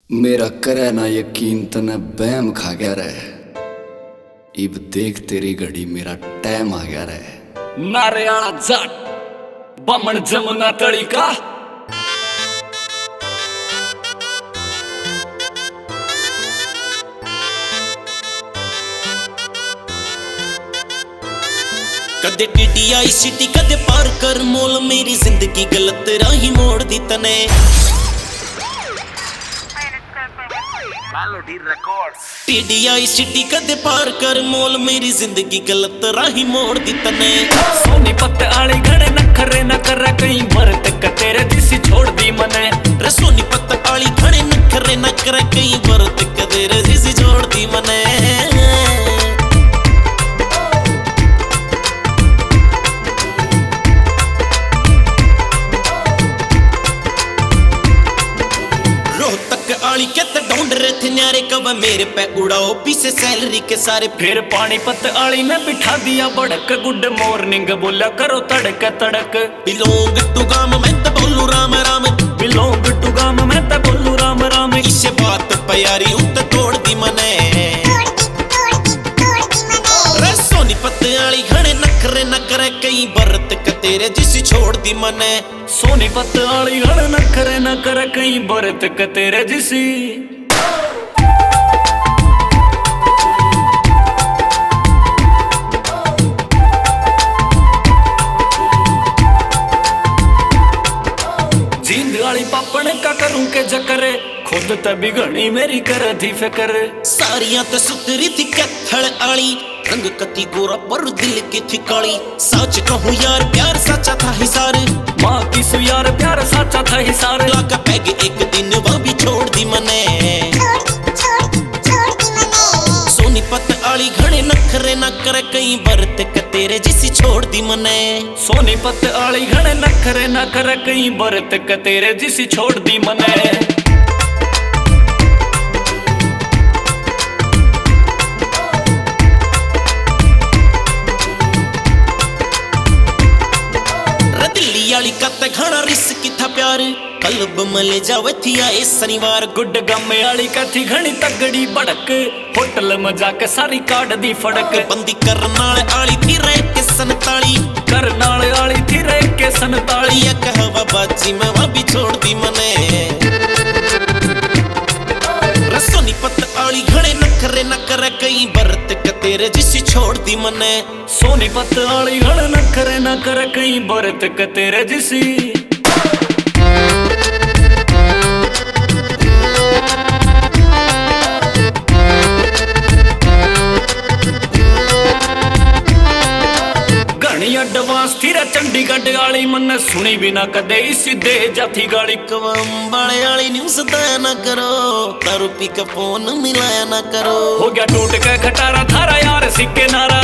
मेरा करे ना यकीन तने बैम खा गया रे। इब देख तेरी घड़ी मेरा टाइम आ गया रे। नारे आला जाट बमण जमुना तड़ी का कदे टीटीआई सिटी कदे पार कर मोल मेरी जिंदगी गलत राही मोड़ दी तने। टीटीआई सिटी कदे पार कर मोल मेरी जिंदगी गलत राही मोड़ दी तने। सोनीपत आली घड़े नखरे न कर कहीं भरत तेरे जिसी छोड़ दी मने। रे सोनीपत आली घड़े नखरे न कर कहीं भरत तेरे जिसी छोड़ दी मने। आली कहते ढूंढ रहे थे न्यारे कब मेरे पे उड़ाओ पीछे सैलरी के सारे। फिर पानीपत आली ने बिठा दिया बड़क गुड मॉर्निंग बोला करो तड़क तड़क। बिलोंग टू गाम मैं तो बोलू राम राम। बिलोंग टू गाम मैं तो बोलू राम राम। इसे बात प्यारी उत तोड़ दी मने। सोनीपत आली घड़े नखरे न करे कई बरत तेरे जिसी छोड़ दी मने। सोनीपत आली घड़े नखरे न करे कई बरत तेरे जिसी। जींद आली पापण का करूं के जकरे खुद तभी घणी मेरी कर थी फिकर। सारियां तो सुतरी थी कत्थड़ आली रंग कती गोरा पर दिल की थी काली। सच कहूं यार प्यार सच्चा था हिसार। माँ की सु यार प्यार सच्चा था हिसार। लाका पैग एक दिन वह भी छोड़ दी मने। सोनीपत आली घड़े नखरे न कर कई बरत तेरे जिसी छोड़ दी मने। सोनीपत आली घड़े नखरे न कर कई बरत तेरे जिसी छोड़ दी मने। आली कत घना रिस्क था प्यार कल्ब मले जावे थी आए शनिवार। गुड गमे आली कथी घनी तगड़ी बड़क होटल में जाके सारी काट दी फड़क। बंदी करनाल आली थी रह के संताली। करनाल आली थी रह के संताली। या कहवा बाजी में वह भी छोड़ दी मने। सोनीपत आली घड़े नखरे न कर कई बरत तेरे जिसी छोड़ दी मने। सोनीपत आली घड़े नखरे न कर कई बरत तेरे जिसी। एडवांस थी चंडीगढ़ आली मन सुनी भी ना कदे इसी दे जाती गाड़ी। कवंबले आली न्यूज़ दया ना करो तारू पी का फोन मिलाया ना करो। हो गया टूट के खटारा थारा यार सिक्के नारा।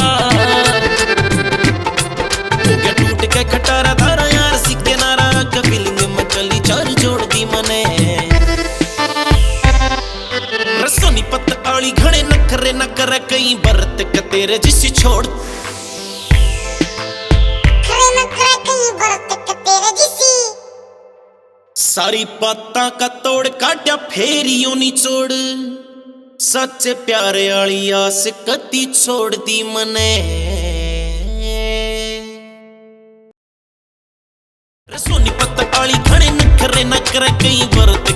हो गया टूट के खटारा थारा यार सिक्के नारा। कफिलिंग में चली चार जोड़ दी मने। सोनीपत आली घड़े नखरे न कर कई बरत तेरे जिसी छोड़। सारी बातां का तोड़ काट्या फेरियों नी छोड़। सच्चे प्यारे आली आस कदी छोड़ दी मने। सोनीपत आली घड़े नखरे न कर कई बरत